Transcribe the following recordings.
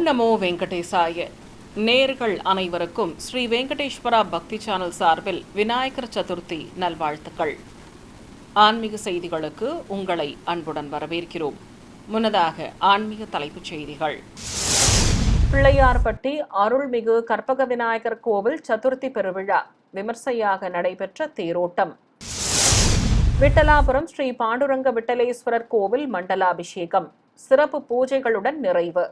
நமோ வெங்கடேசாய. நேர்கள் அனைவருக்கும் ஸ்ரீ வெங்கடேஸ்வரா பக்தி சேனல் சார்பில் விநாயகர் சதுர்த்தி நல்வாழ்த்துக்கள். ஆன்மீக செய்திகளுக்கு உங்களை அன்புடன் வரவேற்கிறோம். முன்னதாக ஆன்மீக தலைப்புச் செய்திகள். பிள்ளையார்பட்டி அருள்மிகு கற்பக விநாயகர் கோவில் சதுர்த்தி பெருவிழா விமர்சையாக நடைபெற்ற தேரோட்டம். விட்டலாபுரம் ஸ்ரீ பாண்டுரங்க விட்டலேஸ்வரர் கோவில் மண்டலாபிஷேகம் சிறப்பு பூஜைகளுடன் நிறைவு.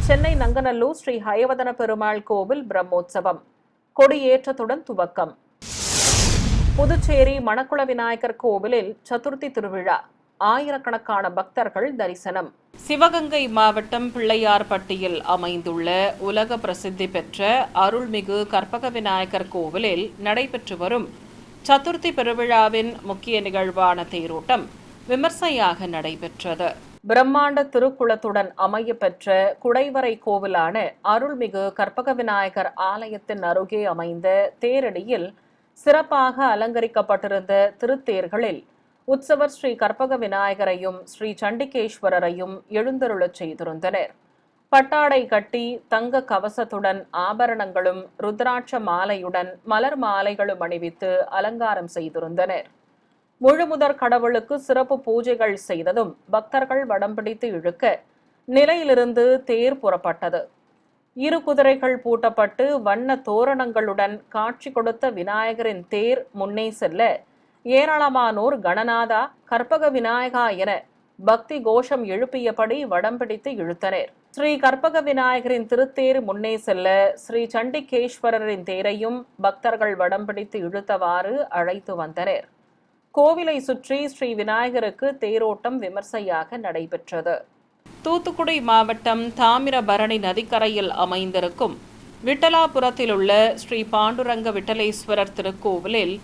சென்னை நங்கநல்லூர் ஸ்ரீ ஹயவதன பெருமாள் கோவில் பிரம்மோற்சவம் கொடியேற்றத்துடன் துவக்கம். புதுச்சேரி மணக்குள விநாயகர் கோவிலில் சதுர்த்தி திருவிழா ஆயிரக்கணக்கான பக்தர்கள் தரிசனம். சிவகங்கை மாவட்டம் பிள்ளையார்பட்டியில் அமைந்துள்ள உலக பிரசித்தி பெற்ற அருள்மிகு கற்பக விநாயகர் கோவிலில் நடைபெற்று வரும் சதுர்த்தி பெருவிழாவின் முக்கிய நிகழ்வான தேரோட்டம் விமர்சையாக நடைபெற்றது. பிரம்மாண்ட திருக்குளத்துடன் அமைய பெற்ற குடைவரை கோவிலான அருள்மிகு கற்பக விநாயகர் ஆலயத்தின் அருகே அமைந்த தேரடியில் சிறப்பாக அலங்கரிக்கப்பட்டிருந்த திருத்தேர்களில் உற்சவர் ஸ்ரீ கற்பக விநாயகரையும் ஸ்ரீ சண்டிகேஸ்வரரையும் எழுந்தருளச் செய்திருந்தனர். பட்டாடை கட்டி தங்க கவசத்துடன் ஆபரணங்களும் ருத்ராட்ச மாலையுடன் மலர் மாலைகளும் அணிவித்து அலங்காரம் செய்திருந்தனர். முழுமுதற் கடவுளுக்கு சிறப்பு பூஜைகள் செய்ததும் பக்தர்கள் வடம் பிடித்து இழுக்க நிலையிலிருந்து தேர் புறப்பட்டது. இரு குதிரைகள் பூட்டப்பட்டு வண்ண தோரணங்களுடன் காட்சி கொடுத்த விநாயகரின் தேர் முன்னே செல்ல ஏராளமானோர் கணநாதா கற்பக விநாயகா என பக்தி கோஷம் எழுப்பியபடி வடம் பிடித்து இழுத்தனர். ஸ்ரீ கற்பக விநாயகரின் திருத்தேர் முன்னே செல்ல ஸ்ரீ சண்டிகேஸ்வரரின் தேரையும் பக்தர்கள் வடம் பிடித்து இழுத்தவாறு அழைத்து வந்தனர். கோவிலை சுற்றி ஸ்ரீ விநாயகருக்கு தேரோட்டம் விமர்சையாக நடைபெற்றது. தூத்துக்குடி மாவட்டம் தாமிரபரணி நதிக்கரையில் அமைந்திருக்கும் விட்டலாபுரத்தில் உள்ள ஸ்ரீ பாண்டுரங்க விட்டலேஸ்வரர் திருக்கோவிலில்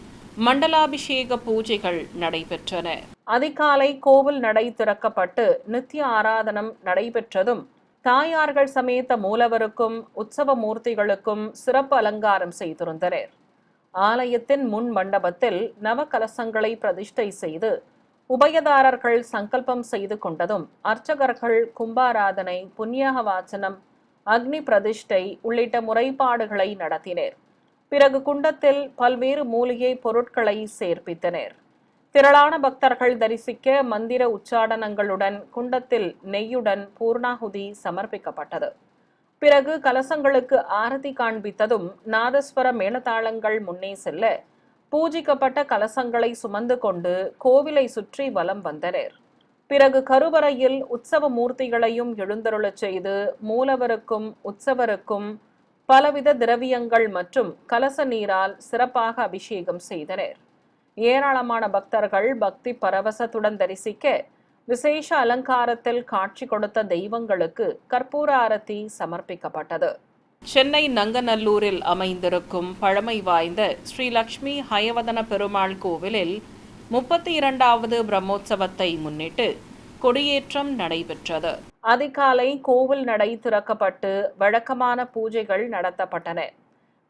மண்டலாபிஷேக பூஜைகள் நடைபெற்றன. அதிகாலை கோவில் நடை திறக்கப்பட்டு நித்திய ஆராதனம் நடைபெற்றதும் தாயார்கள் சமேத மூலவருக்கும் உற்சவ மூர்த்திகளுக்கும் சிறப்பு அலங்காரம் செய்திருந்தனர். ஆலயத்தின் முன் மண்டபத்தில் நவகலசங்களை பிரதிஷ்டை செய்து உபயதாரர்கள் சங்கல்பம் செய்து கொண்டதும் அர்ச்சகர்கள் கும்பாராதனை, புண்ணியாக வாசனம், அக்னி பிரதிஷ்டை உள்ளிட்ட முறைப்பாடுகளை நடத்தினர். பிறகு குண்டத்தில் பல்வேறு மூலிகை பொருட்களை சேர்ப்பித்தனர். திரளான பக்தர்கள் தரிசிக்க மந்திர உச்சாடனங்களுடன் குண்டத்தில் நெய்யுடன் பூர்ணாகுதி சமர்ப்பிக்கப்பட்டது. பிறகு கலசங்களுக்கு ஆரதி காண்பித்ததும் நாதஸ்வர மேளதாளங்கள் முன்னே செல்ல பூஜிக்கப்பட்ட கலசங்களை சுமந்து கொண்டு கோவிலை சுற்றி வலம் வந்தனர். பிறகு கருவறையில் உற்சவ மூர்த்திகளையும் எழுந்தருளச் செய்து மூலவருக்கும் உற்சவருக்கும் பலவித திரவியங்கள் மற்றும் கலச நீரால் சிறப்பாக அபிஷேகம் செய்தனர். ஏராளமான பக்தர்கள் பக்தி பரவசத்துடன் தரிசிக்க விசேஷ அலங்காரத்தில் காட்சி கொடுத்த தெய்வங்களுக்கு கற்பூர ஆரத்தி சமர்ப்பிக்கப்பட்டது. சென்னை நங்கநல்லூரில் அமைந்திருக்கும் பழமை வாய்ந்த ஸ்ரீ லக்ஷ்மி ஹயவதன பெருமாள் கோவிலில் 32வது பிரம்மோற்சவத்தை முன்னிட்டு கொடியேற்றம் நடைபெற்றது. அதிகாலை கோவில் நடை திறக்கப்பட்டு வழக்கமான பூஜைகள் நடத்தப்பட்டன.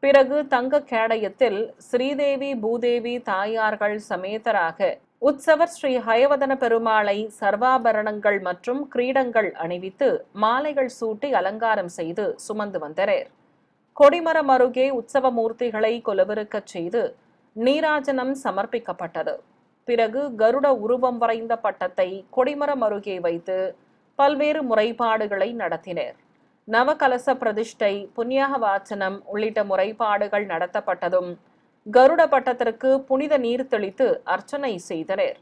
பிறகு தங்க கேடயத்தில் ஸ்ரீதேவி பூதேவி தாயார்கள் சமேதராக உற்சவர் ஸ்ரீ ஹயவதன பெருமாளை சர்வாபரணங்கள் மற்றும் கிரீடங்கள் அணிவித்து மாலைகள் சூட்டி அலங்காரம் செய்து சுமந்து வந்தனர். கொடிமரம் அருகே உற்சவ மூர்த்திகளை கொலுவிருக்கச் செய்து நீராஜனம் சமர்ப்பிக்கப்பட்டது. பிறகு கருட உருவம் வரைந்த பட்டத்தை கொடிமரம் அருகே வைத்து பல்வேறு முறைப்பாடுகளை நடத்தினர். நவகலச பிரதிஷ்டை, புண்ணியாக வாசனம் உள்ளிட்ட முறைப்பாடுகள் நடத்தப்பட்டதும் கருட பட்டத்திற்கு புனித நீர் தெளித்து அர்ச்சனை செய்தனர்.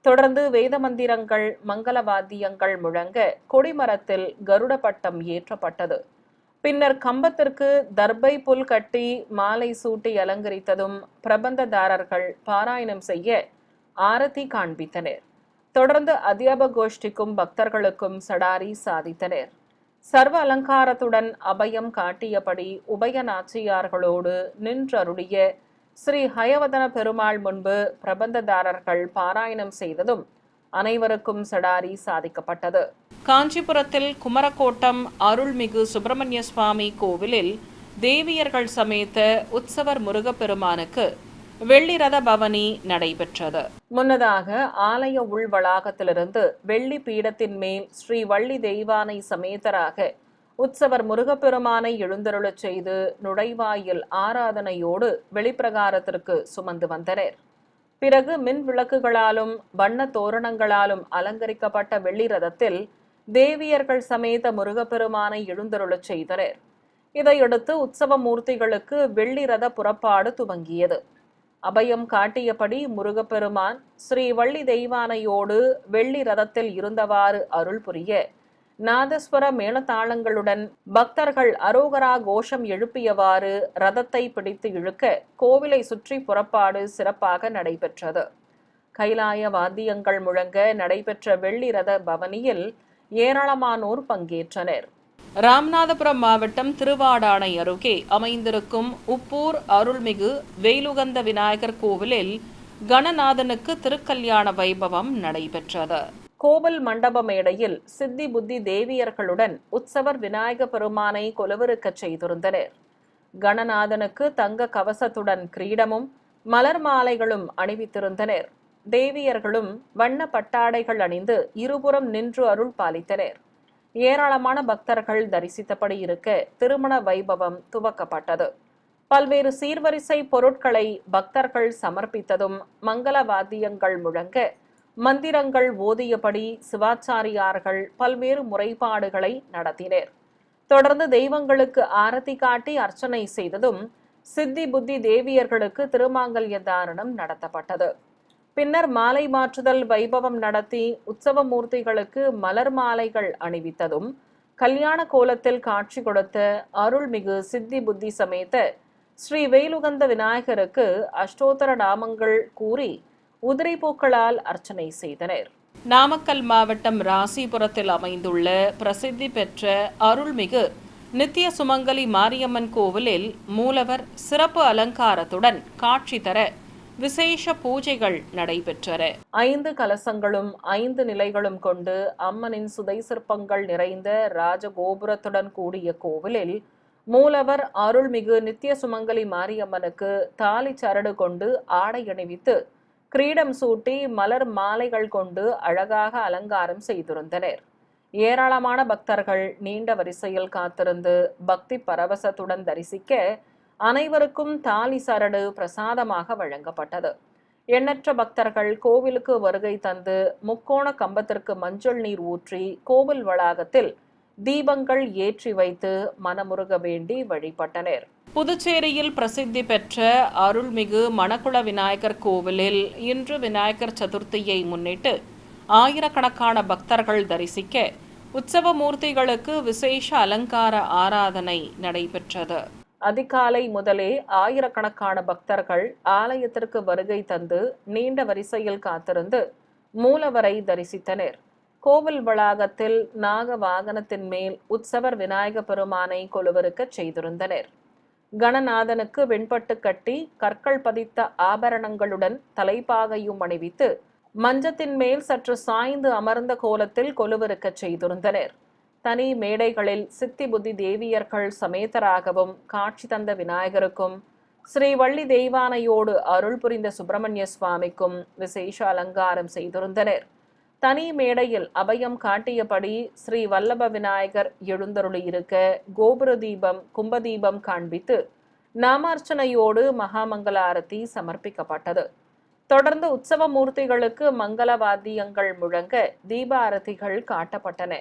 தொடர்ந்து வேத மந்திரங்கள், மங்கள வாத்தியங்கள் முழங்க கொடிமரத்தில் கருட பட்டம் ஏற்றப்பட்டது. பின்னர் கம்பத்திற்கு தர்பை புல் கட்டி மாலை சூட்டி அலங்கரித்ததும் பிரபந்ததாரர்கள் பாராயணம் செய்ய ஆரத்தி காண்பித்தனர். தொடர்ந்து அத்தியாப கோஷ்டிக்கும் பக்தர்களுக்கும் சடாரி சாதித்தனர். சர்வ அலங்காரத்துடன் அபயம் காட்டியபடி உபய நாச்சியார்களோடு நின்றருடைய ஸ்ரீ ஹயவதன பெருமாள் முன்பு பிரபந்ததாரர்கள் பாராயணம் செய்ததும் அனைவருக்கும் சடாரி சாதிக்கப்பட்டது. காஞ்சிபுரத்தில் குமரக்கோட்டம் அருள்மிகு சுப்பிரமணிய சுவாமி கோவிலில் தேவியர்கள் சமேத உற்சவர் முருகப்பெருமானுக்கு வெள்ளி ரத பவனி நடைபெற்றது. முன்னதாக ஆலய உள் வளாகத்திலிருந்து வெள்ளி பீடத்தின் மேல் ஸ்ரீ வள்ளி தெய்வானை சமேதராக உற்சவர் முருகப்பெருமானை எழுந்தருளச் செய்து நுழைவாயில் ஆராதனையோடு வெளிப்பிரகாரத்திற்கு சுமந்து வந்தனர். பிறகு மின் விளக்குகளாலும் வண்ண தோரணங்களாலும் அலங்கரிக்கப்பட்ட வெள்ளி ரதத்தில் தேவியர்கள் சமேத முருகப்பெருமானை எழுந்தருளச் செய்தனர். இதையடுத்து உற்சவ மூர்த்திகளுக்கு வெள்ளி ரத புறப்பாடு துவங்கியது. அபயம் காட்டியபடி முருகப்பெருமான் ஸ்ரீ வள்ளி தெய்வானையோடு வெள்ளி ரதத்தில் இருந்தவாறு அருள் புரிய நாதஸ்வர மேளதாளங்களுடன் பக்தர்கள் அரோகரா கோஷம் எழுப்பியவாறு ரதத்தை பிடித்து இழுக்க கோவிலை சுற்றி புறப்பாடு சிறப்பாக நடைபெற்றது. கைலாய வாத்தியங்கள் முழங்க நடைபெற்ற வெள்ளி ரத பவனியில் ஏராளமானோர் பங்கேற்றனர். ராமநாதபுரம் மாவட்டம் திருவாடானை அருகே அமைந்திருக்கும் உப்பூர் அருள்மிகு வேலுகந்த விநாயகர் கோவிலில் கணநாதனுக்கு திருக்கல்யாண வைபவம் நடைபெற்றது. கோவில் மண்டப மேடையில் சித்தி புத்தி தேவியர்களுடன் உற்சவர் விநாயக பெருமானை கொலுவிருக்கச் செய்திருந்தனர். கணநாதனுக்கு தங்க கவசத்துடன் கிரீடமும் மலர் மாலைகளும் அணிவித்திருந்தனர். தேவியர்களும் வண்ண பட்டாடைகள் அணிந்து இருபுறம் நின்று அருள் பாலித்தனர். ஏராளமான பக்தர்கள் தரிசித்தபடி இருக்க திருமண வைபவம் துவக்கப்பட்டது. பல்வேறு சீர்வரிசை பொருட்களை பக்தர்கள் சமர்ப்பித்ததும் மங்கள வாத்தியங்கள் முழங்க மந்திரங்கள் ஓதியபடி சிவாச்சாரியார்கள் பல்வேறு முறைப்பாடுகளை நடத்தினர். தொடர்ந்து தெய்வங்களுக்கு ஆரத்தி காட்டி அர்ச்சனை செய்ததும் சித்தி புத்தி தேவியர்களுக்கு திருமாங்கல்ய தாரணம் நடத்தப்பட்டது. பின்னர் மாலை மாற்றுதல் வைபவம் நடத்தி உற்சவ மூர்த்திகளுக்கு மலர் மாலைகள் அணிவித்ததும் கல்யாண கோலத்தில் காட்சி கொடுத்த அருள்மிகு சித்தி புத்தி சமேத ஸ்ரீ வேலுகந்த விநாயகருக்கு அஷ்டோத்தர நாமங்கள் கூறி உதிரை பூக்களால் அர்ச்சனை செய்தனர். நாமக்கல் மாவட்டம் ராசிபுரத்தில் அமைந்துள்ள பிரசித்தி பெற்ற அருள்மிகு நித்திய சுமங்கலி மாரியம்மன் கோவிலில் மூலவர் சிறப்பு அலங்காரத்துடன் காட்சி தர விசேஷ பூஜைகள் நடைபெற்றன. 5 கலசங்களும் 5 நிலைகளும் கொண்டு அம்மனின் சுதை சிற்பங்கள் நிறைந்த ராஜகோபுரத்துடன் கூடிய கோவிலில் மூலவர் அருள்மிகு நித்திய சுமங்கலி மாரியம்மனுக்கு தாலி சரடு கொண்டு ஆடை அணிவித்து கிரீடம் சூட்டி மலர் மாலைகள் கொண்டு அழகாக அலங்காரம் செய்திருந்தனர். ஏராளமான பக்தர்கள் நீண்ட வரிசையில் காத்திருந்து பக்தி பரவசத்துடன் தரிசிக்க அனைவருக்கும் தாலி சரடு பிரசாதமாக வழங்கப்பட்டது. எண்ணற்ற பக்தர்கள் கோவிலுக்கு வருகை தந்து முக்கோண கம்பத்திற்கு மஞ்சள் நீர் ஊற்றி கோவில் வளாகத்தில் தீபங்கள் ஏற்றி வைத்து மனமுருக வேண்டி வழிபட்டனர். புதுச்சேரியில் பிரசித்தி பெற்ற அருள்மிகு மணக்குள விநாயகர் கோவிலில் இன்று விநாயகர் சதுர்த்தியை முன்னிட்டு ஆயிரக்கணக்கான பக்தர்கள் தரிசிக்க உற்சவ மூர்த்திகளுக்கு விசேஷ அலங்கார ஆராதனை நடைபெற்றது. அதிகாலை முதலே ஆயிரக்கணக்கான பக்தர்கள் ஆலயத்திற்கு வருகை தந்து நீண்ட வரிசையில் காத்திருந்து மூலவரை தரிசித்தனர். கோவில் வளாகத்தில் நாக வாகனத்தின் மேல் உற்சவர் விநாயக பெருமானை கொலுவிருக்கச் செய்திருந்தனர். கணநாதனுக்கு வெண்பட்டு கட்டி கற்கள் பதித்த ஆபரணங்களுடன் தலைப்பாகையும் அணிவித்து மஞ்சத்தின் மேல் சற்று சாய்ந்து அமர்ந்த கோலத்தில் கொலுவிருக்கச் செய்திருந்தனர். தனி மேடைகளில் சித்தி புத்தி தேவியர்கள் சமேதராகவும் காட்சி தந்த விநாயகருக்கும் ஸ்ரீ வள்ளி தெய்வானையோடு அருள் புரிந்த சுப்பிரமணிய சுவாமிக்கும் விசேஷ அலங்காரம் செய்திருந்தனர். தனி மேடையில் அபயம் காட்டியபடி ஸ்ரீ வல்லப விநாயகர் எழுந்தருளியிருக்க கோபுர தீபம் கும்பதீபம் காண்பித்து நாமார்ச்சனையோடு மகாமங்கல ஆரத்தி சமர்ப்பிக்கப்பட்டது. தொடர்ந்து உற்சவ மூர்த்திகளுக்கு மங்கள வாத்தியங்கள் முழங்க தீப ஆரத்திகள் காட்டப்பட்டன.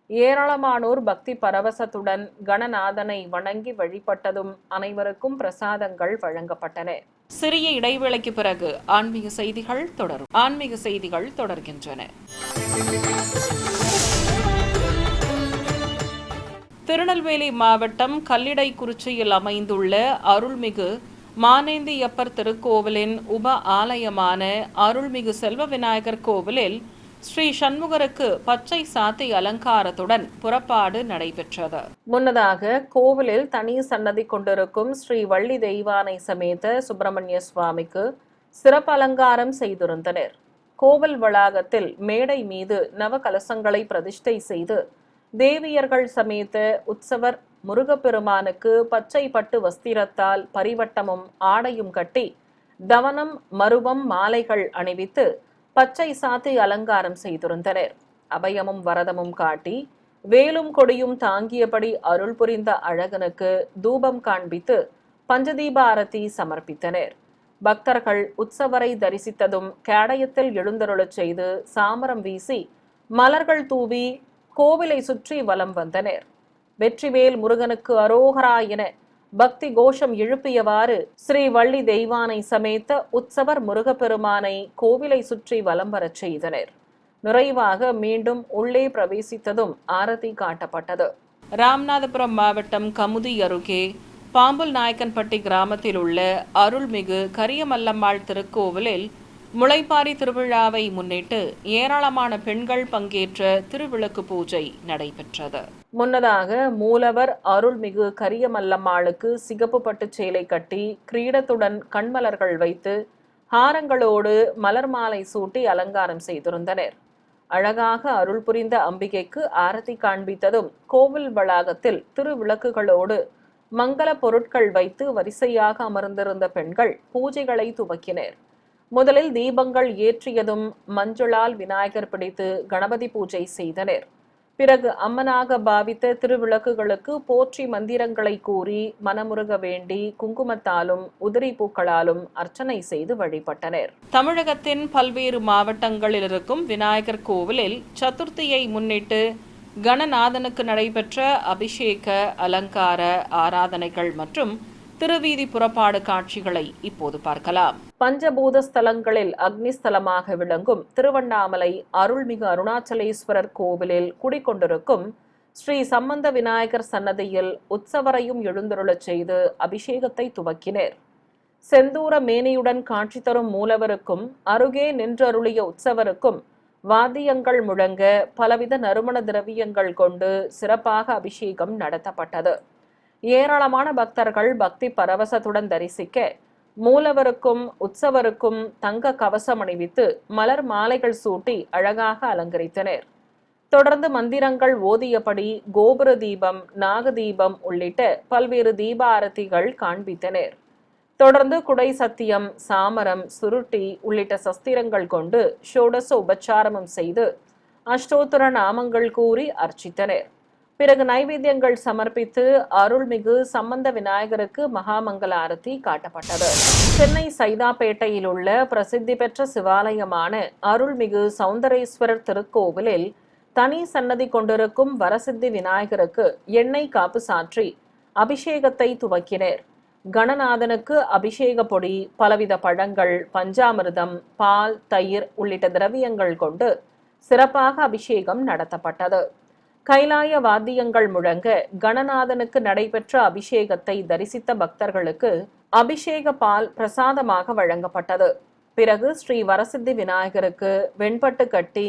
ஏராளமானோர் பக்தி பரவசத்துடன் கணநாதனை வணங்கி வழிபட்டதும் அனைவருக்கும் பிரசாதங்கள் வழங்கப்பட்டன. சிறிய இடைவேளைக்கு பிறகு ஆன்மீக செய்திகள் தொடர்கின்றன. திருநெல்வேலி மாவட்டம் கல்லிடைக்குறிச்சியில் அமைந்துள்ள அருள்மிகு மானேந்தியப்பர் திருக்கோவிலின் உப ஆலயமான அருள்மிகு செல்வ விநாயகர் கோவிலில் ஸ்ரீ சண்முகருக்கு பச்சை சாத்தி அலங்காரத்துடன் புறப்பாடு நடைபெற்றது. முன்னதாக கோவிலில் தனி சன்னதி கொண்டிருக்கும் ஸ்ரீ வள்ளி தெய்வானை சமேத சுப்பிரமணிய சுவாமிக்கு சிறப்பு அலங்காரம் செய்திருந்தனர். கோவில் வளாகத்தில் மேடை மீது நவ கலசங்களை பிரதிஷ்டை செய்து தேவியர்கள் சமேத உற்சவர் முருகப்பெருமானுக்கு பச்சை பட்டு வஸ்திரத்தால் பரிவட்டமும் ஆடையும் கட்டி தவனம் மருவம் மாலைகள் அணிவித்து பச்சை சாத்தி அலங்காரம் செய்திருந்தனர். அபயமும் வரதமும் காட்டி வேலும் கொடியும் தாங்கியபடி அருள் புரிந்த அழகனுக்கு தூபம் காண்பித்து பஞ்சதீப ஆரத்தி சமர்ப்பித்தனர். பக்தர்கள் உற்சவரை தரிசித்ததும் கேடயத்தில் எழுந்தருளச் செய்து சாமரம் வீசி மலர்கள் தூவி கோவிலை சுற்றி வலம் வந்தனர். வெற்றிவேல் முருகனுக்கு அரோகரா என பக்தி கோஷம் எழுப்பியவாறு ஸ்ரீ வள்ளி தெய்வானை சமேத்த உற்சவர் முருகப்பெருமானை கோவிலை சுற்றி வலம் வரச் செய்தனர். நிறைவாக மீண்டும் உள்ளே பிரவேசித்ததும் ஆரத்தி காட்டப்பட்டது. ராமநாதபுரம் மாவட்டம் கமுதி அருகே பாம்புல் நாயக்கன்பட்டி கிராமத்தில் உள்ள அருள்மிகு கரியமல்லம்மாள் திருக்கோவிலில் முளைப்பாரி திருவிழாவை முன்னிட்டு ஏராளமான பெண்கள் பங்கேற்ற திருவிளக்கு பூஜை நடைபெற்றது. முன்னதாக மூலவர் அருள்மிகு கரியமல்லம்மாளுக்கு சிகப்பு பட்டு சேலை கட்டி கிரீடத்துடன் கண்மலர்கள் வைத்து ஹாரங்களோடு மலர் மாலை சூட்டி அலங்காரம் செய்திருந்தனர். அழகாக அருள் புரிந்த அம்பிகைக்கு ஆரத்தி காண்பித்ததும் கோவில் வளாகத்தில் திருவிளக்குகளோடு மங்கள பொருட்கள் வைத்து வரிசையாக அமர்ந்திருந்த பெண்கள் பூஜைகளை துவக்கினர். முதலில் தீபங்கள் ஏற்றியதும் மஞ்சளால் விநாயகர் பிடித்து கணபதி பூஜை செய்தனர். பிறகு அம்மனாக பாவித்த திருவிளக்குகளுக்கு போற்றி மந்திரங்களை கூறி மனமுருக வேண்டி குங்குமத்தாலும் உதிரி பூக்களாலும் அர்ச்சனை செய்து வழிபட்டனர். தமிழகத்தின் பல்வேறு மாவட்டங்களில் இருக்கும் விநாயகர் கோவிலில் சதுர்த்தியை முன்னிட்டு கணநாதனுக்கு நடைபெற்ற அபிஷேக, அலங்கார, ஆராதனைகள் மற்றும் திருவீதி புறப்பாடு காட்சிகளை இப்போது பார்க்கலாம். பஞ்சபூத ஸ்தலங்களில் அக்னிஸ்தலமாக விளங்கும் திருவண்ணாமலை அருள்மிகு அருணாச்சலேஸ்வரர் கோவிலில் குடிக்கொண்டிருக்கும் ஸ்ரீ சம்பந்த விநாயகர் சன்னதியில் உற்சவரையும் எழுந்தருளச் செய்து அபிஷேகத்தை துவக்கினர். செந்தூர மேனியுடன் காட்சி தரும் மூலவருக்கும் அருகே நின்றருளிய உற்சவருக்கும் வாத்தியங்கள் முழங்க பலவித நறுமண திரவியங்கள் கொண்டு சிறப்பாக அபிஷேகம் நடத்தப்பட்டது. ஏராளமான பக்தர்கள் பக்தி பரவசத்துடன் தரிசிக்க மூலவருக்கும் உற்சவருக்கும் தங்க கவசம் அணிவித்து மலர் மாலைகள் சூட்டி அழகாக அலங்கரித்தனர். தொடர்ந்து மந்திரங்கள் ஓதியபடி கோபுர தீபம், நாக தீபம் உள்ளிட்ட பல்வேறு தீப ஆரத்திகள் காண்பித்தனர். தொடர்ந்து குடை சத்தியம், சாமரம், சுருட்டி உள்ளிட்ட சஸ்திரங்கள் கொண்டு ஷோடச உபச்சாரமும் செய்து அஷ்டோத்திர நாமங்கள் கூறி அர்ச்சித்தனர். பிறகு நைவேத்தியங்கள் சமர்ப்பித்து அருள்மிகு சம்பந்த விநாயகருக்கு மகாமங்கல ஆரத்தி காட்டப்பட்டது. சென்னை சைதாப்பேட்டையில் உள்ள பிரசித்தி பெற்ற சிவாலயமான அருள்மிகு சௌந்தரேஸ்வரர் திருக்கோவிலில் தனி சன்னதி கொண்டிருக்கும் வரசித்தி விநாயகருக்கு எண்ணெய் காப்பு சாற்றி அபிஷேகத்தை துவக்கினர். கணநாதனுக்கு அபிஷேக பொடி, பலவித பழங்கள், பஞ்சாமிர்தம், பால், தயிர் உள்ளிட்ட திரவியங்கள் கொண்டு சிறப்பாக அபிஷேகம் நடத்தப்பட்டது. கைலாய வாத்தியங்கள் முழங்க கணநாதனுக்கு நடைபெற்ற அபிஷேகத்தை தரிசித்த பக்தர்களுக்கு அபிஷேக பால் பிரசாதமாக வழங்கப்பட்டது. பிறகு ஸ்ரீ வரசித்தி விநாயகருக்கு வெண்பட்டு கட்டி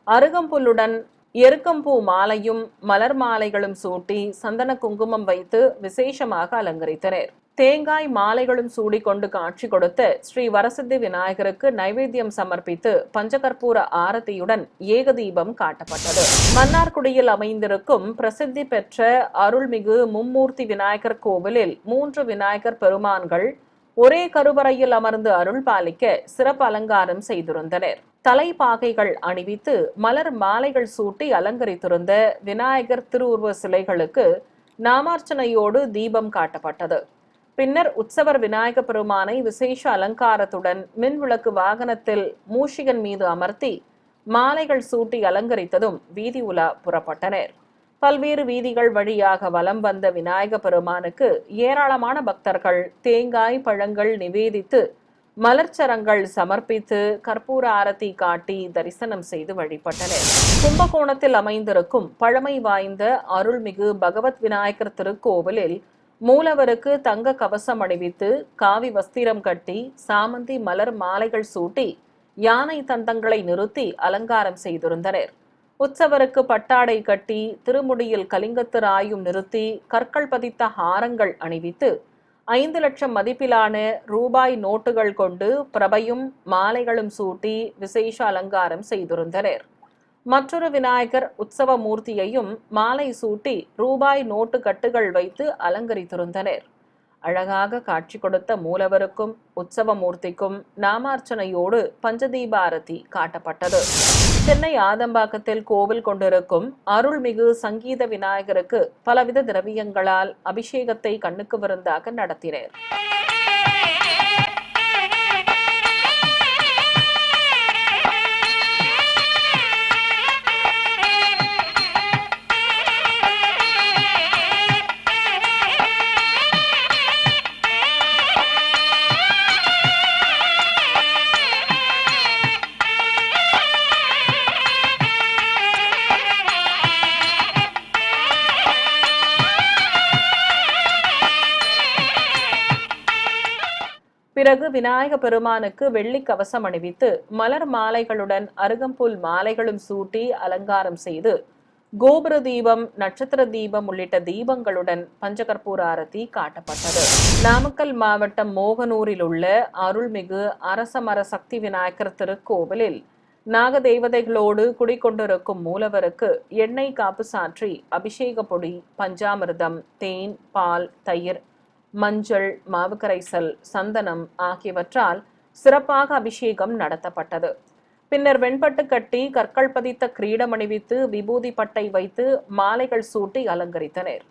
அருகம்புல்லுடன் எருக்கம்பூ மாலையும் மலர் மாலைகளும் சூட்டி சந்தன குங்குமம் வைத்து விசேஷமாக அலங்கரித்தனர். தேங்காய் மாலைகளும் சூடிக்கொண்டு காட்சி கொடுத்த ஸ்ரீ வரசித்தி விநாயகருக்கு நைவேத்தியம் சமர்ப்பித்து பஞ்சகற்பூர ஆரத்தியுடன் ஏகதீபம் காட்டப்பட்டது. மன்னார்குடியில் அமைந்திருக்கும் பிரசித்தி பெற்ற அருள்மிகு மும்மூர்த்தி விநாயகர் கோவிலில் 3 விநாயகர் பெருமான்கள் ஒரே கருவறையில் அமர்ந்து அருள் பாலிக்க சிறப்பு அலங்காரம் செய்திருந்தனர். தலைப்பாகைகள் அணிவித்து மலர் மாலைகள் சூட்டி அலங்கரித்திருந்த விநாயகர் திருவுருவ சிலைகளுக்கு நாமார்ச்சனையோடு தீபம் காட்டப்பட்டது. பின்னர் உற்சவர் விநாயக பெருமானை விசேஷ அலங்காரத்துடன் மின்விளக்கு வாகனத்தில் மூஷிகன் மீது அமர்த்தி மாலைகள் சூட்டி அலங்கரித்ததும் வீதி உலா புறப்பட்டனர். பல்வேறு வீதிகள் வழியாக வலம் வந்த விநாயக பெருமானுக்கு ஏராளமான பக்தர்கள் தேங்காய், பழங்கள் நிவேதித்து மலர்ச்சரங்கள் சமர்ப்பித்து கற்பூர ஆரத்தி காட்டி தரிசனம் செய்து வழிபட்டனர். கும்பகோணத்தில் அமைந்திருக்கும் பழமை வாய்ந்த அருள்மிகு பகவத் விநாயகர் திருக்கோவிலில் மூலவருக்கு தங்க கவசம் அணிவித்து காவி வஸ்திரம் கட்டி சாமந்தி மலர் மாலைகள் சூட்டி யானை தந்தங்களை நிறுத்தி அலங்காரம் செய்திருந்தனர். உற்சவருக்கு பட்டாடை கட்டி திருமுடியில் கலிங்கத்து ராயும் நிறுத்தி கற்கள் பதித்த ஹாரங்கள் அணிவித்து 5 லட்சம் மதிப்பிலான ரூபாய் நோட்டுகள் கொண்டு பிரபையும் மாலைகளும் சூட்டி விசேஷ அலங்காரம் செய்திருந்தனர். மற்றொரு விநாயகர் உற்சவ மூர்த்தியையும் மாலை சூட்டி ரூபாய் நோட்டு கட்டுகள் வைத்து அலங்கரித்திருந்தனர். அழகாக காட்சி கொடுத்த மூலவருக்கும் உற்சவ மூர்த்திக்கும் நாமார்ச்சனையோடு பஞ்சதீபாரதி காட்டப்பட்டது. சென்னை ஆதம்பாக்கத்தில் கோவில் கொண்டிருக்கும் அருள்மிகு சங்கீத விநாயகருக்கு பலவித திரவியங்களால் அபிஷேகத்தை கண்ணுக்கு விருந்தாக நடத்தினர். பிறகு விநாயக பெருமானுக்கு வெள்ளி கவசம் அணிவித்து மலர் மாலைகளுடன் அருகம்புல் மாலைகளும் சூட்டி அலங்காரம் செய்து கோபுர தீபம், நட்சத்திர தீபம் உள்ளிட்ட தீபங்களுடன் பஞ்சகற்பூர ஆரத்தி காட்டப்பட்டது. நாமக்கல் மாவட்டம் மோகனூரில் உள்ள அருள்மிகு அரசமர சக்தி விநாயகர் திருக்கோவிலில் நாகதேவதைகளோடு குடிக்கொண்டிருக்கும் மூலவருக்கு எண்ணெய் காப்பு சாற்றி அபிஷேக பொடி, பஞ்சாமிர்தம், தேன், பால், தயிர், மஞ்சள், மாவு கரைசல், சந்தனம் ஆகியவற்றால் சிறப்பாக அபிஷேகம் நடத்தப்பட்டது. பின்னர் வெண்பட்டு கட்டி கற்கள் பதித்த கிரீடம் அணிவித்து விபூதி பட்டை வைத்து மாலைகள் சூட்டி அலங்கரித்தனர்.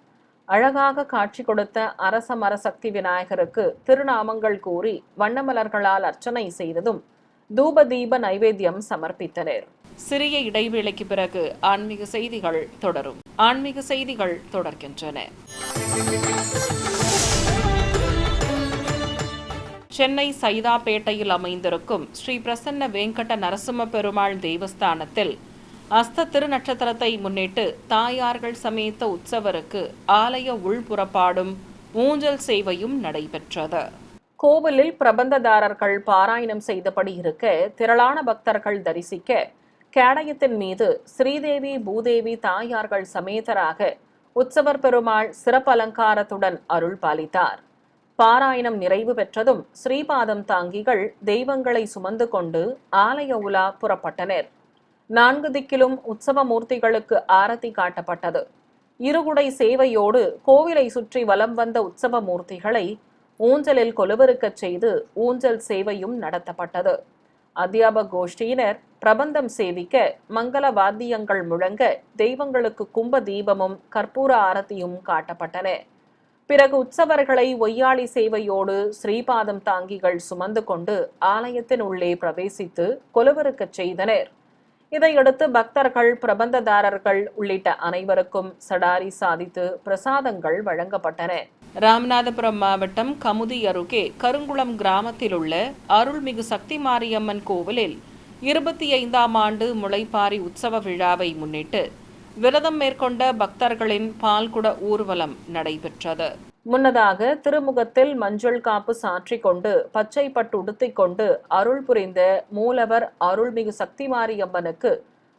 அழகாக காட்சி கொடுத்த அரசமர சக்தி விநாயகருக்கு திருநாமங்கள் கூறி வண்ணமலர்களால் அர்ச்சனை செய்ததும் தூப தீப நைவேத்தியம் சமர்ப்பித்தனர். சிறிய இடைவேளைக்கு பிறகு ஆன்மீக செய்திகள் தொடரும். ஆன்மீக செய்திகள் தொடர்கின்றன. சென்னை சைதாப்பேட்டையில் அமைந்திருக்கும் ஸ்ரீ பிரசன்ன வெங்கட நரசிம்ம பெருமாள் தேவஸ்தானத்தில் அஸ்த திருநட்சத்திரத்தை முன்னிட்டு தாயார்கள் சமேத உற்சவருக்கு ஆலய உள்புறப்பாடும் ஊஞ்சல் சேவையும் நடைபெற்றது. கோவிலில் பிரபந்ததாரர்கள் பாராயணம் செய்தபடி இருக்க திரளான பக்தர்கள் தரிசிக்க கேடயத்தின் மீது ஸ்ரீதேவி பூதேவி தாயார்கள் சமேதராக உற்சவர் பெருமாள் சிறப்பு அலங்காரத்துடன் அருள் பாலித்தார். பாராயணம் நிறைவு பெற்றதும் ஸ்ரீபாதம் தாங்கிகள் தெய்வங்களை சுமந்து கொண்டு ஆலய உலா புறப்பட்டனர். 4 திக்கிலும் உற்சவ மூர்த்திகளுக்கு ஆரத்தி காட்டப்பட்டது. இருகுடை சேவையோடு கோவிலை சுற்றி வலம் வந்த உற்சவ மூர்த்திகளை ஊஞ்சலில் கொலுவிருக்கச் செய்து ஊஞ்சல் சேவையும் நடத்தப்பட்டது. அத்தியாபக கோஷ்டியினர் பிரபந்தம் சேவிக்க மங்கள வாத்தியங்கள் முழங்க தெய்வங்களுக்கு கும்ப தீபமும் கற்பூர ஆரத்தியும் காட்டப்பட்டன. பிறகு உற்சவர்களை ஒய்யாளி சேவையோடு ஸ்ரீபாதம் தாங்கிகள் சுமந்து கொண்டு ஆலயத்தின் உள்ளே பிரவேசித்து கொலுவிருக்கச் செய்தனர். இதையடுத்து பக்தர்கள், பிரபந்ததாரர்கள் உள்ளிட்ட அனைவருக்கும் சடாரி சாதித்து பிரசாதங்கள் வழங்கப்பட்டன. ராமநாதபுரம் மாவட்டம் கமுதி அருகே கருங்குளம் கிராமத்தில் உள்ள அருள்மிகு சக்தி மாரியம்மன் கோவிலில் 25ஆம் ஆண்டு முளைப்பாரி உற்சவ விழாவை முன்னிட்டு விரதம் மேற்கொண்ட பக்தர்களின் பால்குட ஊர்வலம் நடைபெற்றது. முன்னதாக திருமுகத்தில் மஞ்சள் காப்பு சாற்றிக் கொண்டு பச்சை பட்டு உடுத்திக் கொண்டு அருள் புரிந்த மூலவர் அருள்மிகு சக்தி மாரியம்மனுக்கு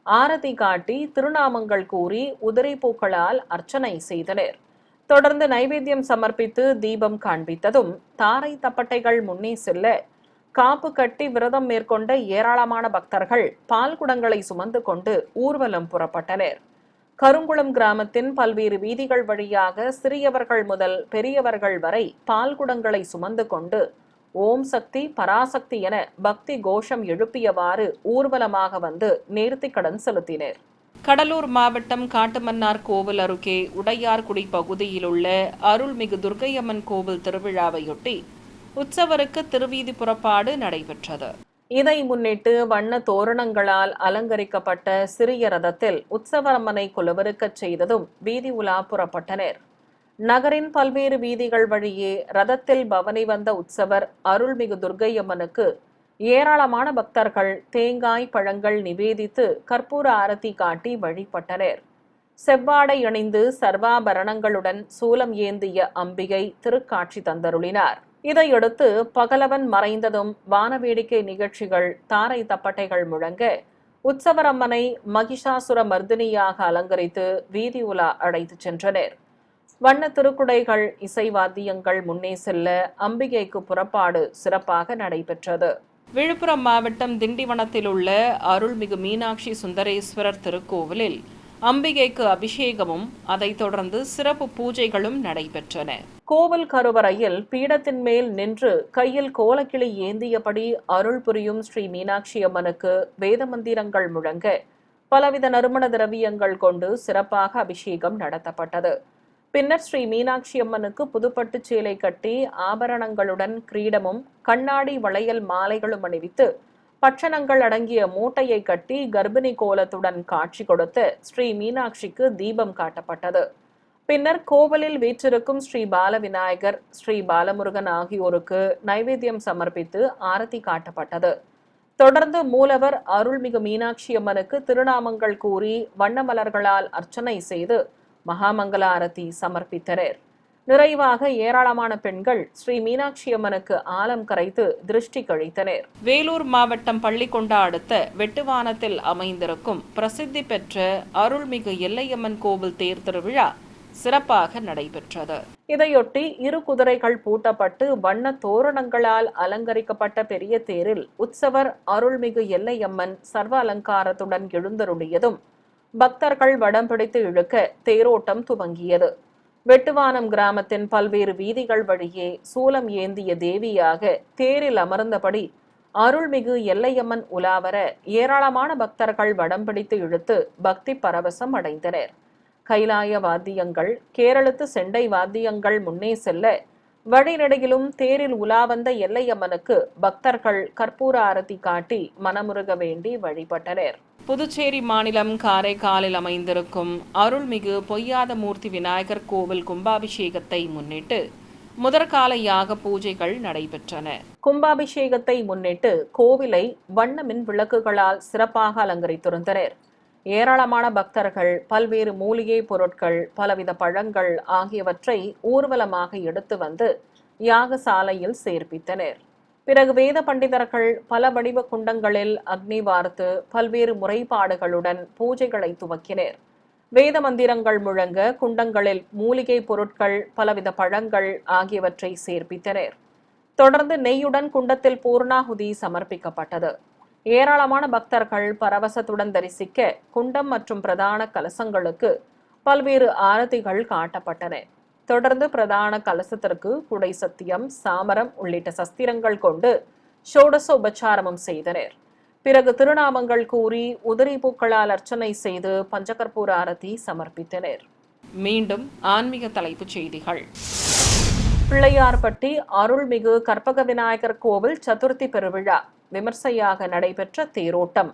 ஆரத்தி காட்டி திருநாமங்கள் கூறி உதிரி பூக்களால் அர்ச்சனை செய்தனர். தொடர்ந்து நைவேத்தியம் சமர்ப்பித்து தீபம் காண்பித்ததும் தாரை தப்பட்டைகள் முன்னே செல்ல காப்பு கட்டி விரதம் மேற்கொண்ட ஏராளமான பக்தர்கள் பால்குடங்களை சுமந்து கொண்டு ஊர்வலம் புறப்பட்டனர். கருங்குளம் கிராமத்தின் பல்வேறு வீதிகள் வழியாக சிறியவர்கள் முதல் பெரியவர்கள் வரை பால்குடங்களை சுமந்து கொண்டு ஓம் சக்தி பராசக்தி என பக்தி கோஷம் எழுப்பியவாறு ஊர்வலமாக வந்து நேர்த்திக்கடன் செலுத்தினர். கடலூர் மாவட்டம் காட்டுமன்னார் கோவில் அருகே உடையார்குடி பகுதியில் உள்ள அருள்மிகு துர்க்கையம்மன் கோவில் திருவிழாவையொட்டி உற்சவருக்கு திருவீதி புறப்பாடு நடைபெற்றது. இதை முன்னிட்டு வண்ண தோரணங்களால் அலங்கரிக்கப்பட்ட சிறிய ரதத்தில் உற்சவரம்மனை கொலுவிருக்கச் செய்ததும் வீதி உலா புறப்பட்டனர். நகரின் பல்வேறு வீதிகள் வழியே ரதத்தில் பவனி வந்த உற்சவர் அருள்மிகு துர்க்கையம்மனுக்கு ஏராளமான பக்தர்கள் தேங்காய், பழங்கள் நிவேதித்து கற்பூர ஆரத்தி காட்டி வழிபட்டனர். செவ்வாடை அணிந்து சர்வாபரணங்களுடன் சூலம் ஏந்திய அம்பிகை திருக்காட்சி தந்தருளினார். இதையடுத்து பகலவன் மறைந்ததும் வானவேடிக்கை நிகழ்ச்சிகள், தாரை தப்பட்டைகள் முழங்க உற்சவரம்மனை மகிஷாசுர மர்தினியாக அலங்கரித்து வீதி உலா அழைத்துச் சென்றனர். வண்ண திருக்குடைகள், இசைவாத்தியங்கள் முன்னே செல்ல அம்பிகைக்கு புறப்பாடு சிறப்பாக நடைபெற்றது. விழுப்புரம் மாவட்டம் திண்டிவனத்தில் உள்ள அருள்மிகு மீனாட்சி சுந்தரேஸ்வரர் திருக்கோவிலில் அம்பிகைக்கு அபிஷேகமும் அதைத் தொடர்ந்து சிறப்பு பூஜைகளும் நடைபெற்றன. கோவில் கருவறையில் பீடத்தின் மேல் நின்று கையில் கோலக்கிளி ஏந்தியபடி அருள் புரியும் ஸ்ரீ மீனாட்சி அம்மனுக்கு வேத மந்திரங்கள் முழங்க பலவித நறுமண திரவியங்கள் கொண்டு சிறப்பாக அபிஷேகம் நடத்தப்பட்டது. பின்னர் ஸ்ரீ மீனாட்சி அம்மனுக்கு புதுப்பட்டு சேலை கட்டி ஆபரணங்களுடன் கிரீடமும் கண்ணாடி வளையல் மாலைகளும் அணிவித்து பட்சணங்கள் அடங்கிய மூட்டையை கட்டி கர்ப்பிணி கோலத்துடன் காட்சி கொடுத்து ஸ்ரீ மீனாட்சிக்கு தீபம் காட்டப்பட்டது. பின்னர் கோவிலில் வீற்றிருக்கும் ஸ்ரீ பால விநாயகர், ஸ்ரீ பாலமுருகன் ஆகியோருக்கு நைவேத்தியம் சமர்ப்பித்து ஆரத்தி காட்டப்பட்டது. தொடர்ந்து மூலவர் அருள்மிகு மீனாட்சி அம்மனுக்கு திருநாமங்கள் கூறி வண்ண மலர்களால் அர்ச்சனை செய்து மகாமங்கல ஆரத்தி சமர்ப்பித்தனர். நிறைவாக ஏராளமான பெண்கள் ஸ்ரீ மீனாட்சி அம்மனுக்கு ஆலம் கரைத்து திருஷ்டி கழித்தனர். வேலூர் மாவட்டம் பள்ளிக்கொண்டா அடுத்த வெட்டுவானத்தில் அமைந்திருக்கும் பிரசித்தி பெற்ற அருள்மிகு எல்லையம்மன் கோவில் தேர் திருவிழா சிறப்பாக நடைபெற்றது. இதையொட்டி இரு குதிரைகள் பூட்டப்பட்டு வண்ண தோரணங்களால் அலங்கரிக்கப்பட்ட பெரிய தேரில் உற்சவர் அருள்மிகு எல்லையம்மன் சர்வ அலங்காரத்துடன் எழுந்தருளியதும் பக்தர்கள் வடம் பிடித்து இழுக்க தேரோட்டம் துவங்கியது. வெட்டுவானம் கிராமத்தின் பல்வேறு வீதிகள் வழியே சூலம் ஏந்திய தேவியாக தேரில் அமர்ந்தபடி அருள்மிகு எல்லையம்மன் உலாவர ஏராளமான பக்தர்கள் வடம் பிடித்து இழுத்து பக்தி பரவசம் அடைந்தனர். கைலாய வாத்தியங்கள், கேரளத்து செண்டை வாத்தியங்கள் முன்னே செல்ல வழிநடையிலும் தேரில் உலா வந்த எல்லையம்மனுக்கு பக்தர்கள் கற்பூர ஆரத்தி காட்டி மனமுருக வேண்டி வழிபட்டனர். புதுச்சேரி மாநிலம் காரைக்காலில் அமைந்திருக்கும் அருள்மிகு பொய்யாத மூர்த்தி விநாயகர் கோவில் கும்பாபிஷேகத்தை முன்னிட்டு முதற்கால யாக பூஜைகள் நடைபெற்றன. கும்பாபிஷேகத்தை முன்னிட்டு கோவிலை வண்ண மின் விளக்குகளால் சிறப்பாக அலங்கரித்திருந்தனர். ஏராளமான பக்தர்கள் பல்வேறு மூலிகை பொருட்கள், பலவித பழங்கள் ஆகியவற்றை ஊர்வலமாக எடுத்து வந்து யாகசாலையில் சேர்ப்பித்தனர். பிறகு வேத பண்டிதர்கள் பல வடிவ குண்டங்களில் அக்னி வார்த்து பல்வேறு முறைப்பாடுகளுடன் பூஜைகளை துவக்கினர். வேத மந்திரங்கள் முழங்க குண்டங்களில் மூலிகை பொருட்கள், பலவித பழங்கள் ஆகியவற்றை சேர்ப்பித்தனர். தொடர்ந்து நெய்யுடன் குண்டத்தில் பூர்ணாகுதி சமர்ப்பிக்கப்பட்டது. ஏராளமான பக்தர்கள் பரவசத்துடன் தரிசிக்க குண்டம் மற்றும் பிரதான கலசங்களுக்கு பல்வேறு ஆரத்திகள் காட்டப்பட்டன. தொடர்ந்து பிரதான கலசத்திற்கு குடை சத்தியம், சாமரம் உள்ளிட்ட சஸ்திரங்கள் கொண்டு ஷோடச உபச்சாரமும் செய்தனர். பிறகு திருநாமங்கள் கூறி உதிரி பூக்களால் அர்ச்சனை செய்து பஞ்சகற்பூர ஆரத்தி சமர்ப்பித்தனர். மீண்டும் ஆன்மீக தலைப்புச் செய்திகள். பிள்ளையார்பட்டி அருள்மிகு கற்பக விநாயகர் கோவில் சதுர்த்தி பெருவிழா விமர்சையாக நடைபெற்ற தேரோட்டம்.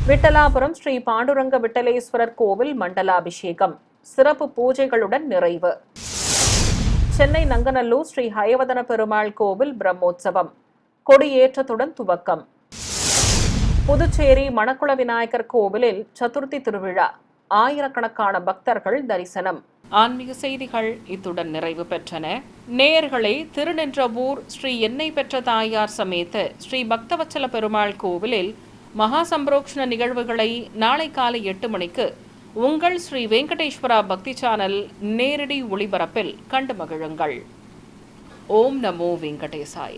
விட்டலாபுரம் ஸ்ரீ பாண்டுரங்க விட்டலேஸ்வரர் கோவில் மண்டலாபிஷேகம் சிறப்பு பூஜைகளுடன் நிறைவு. சென்னை நங்கநல்லூர் ஸ்ரீ ஹயவதன பெருமாள் கோவில் பிரம்மோற்சவம் கொடியேற்றத்துடன் துவக்கம். புதுச்சேரி மணக்குள விநாயகர் கோவிலில் சதுர்த்தி திருவிழா, ஆயிரக்கணக்கான பக்தர்கள் தரிசனம். ஆன்மீக செய்திகள் இத்துடன் நிறைவு பெற்றன. நேயர்களே, திருநின்றவூர் ஸ்ரீ எண்ணெய் பெற்ற தாயார் சமேத ஸ்ரீ பக்தவச்சல பெருமாள் கோவிலில் மகா சம்பரோக்ஷண நிகழ்வுகளை நாளை காலை 8 மணிக்கு உங்கள் ஸ்ரீ வெங்கடேஸ்வரா பக்தி சேனல் நேரடி ஒளிபரப்பில் கண்டு மகிழுங்கள். ஓம் நமோ வெங்கடேசாய.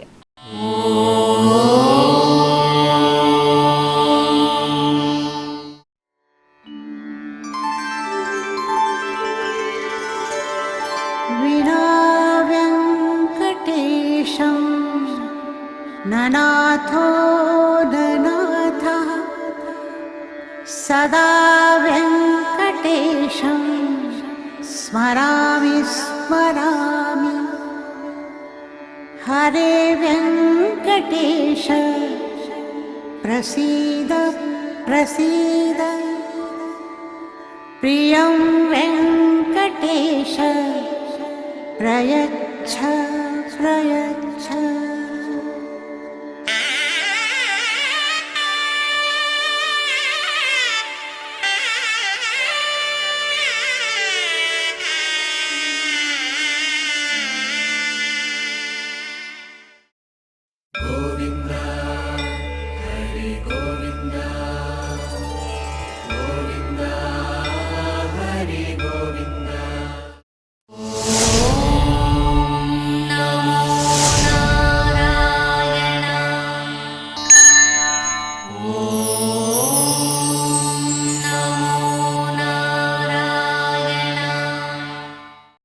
ननाथो ननाथः सदा वेङ्कटेशं स्मरामि स्मरामि. हरे वेङ्कटेश प्रसीद प्रसीद. प्रियं वेङ्कटेश प्रयच्छ प्रयच्छ.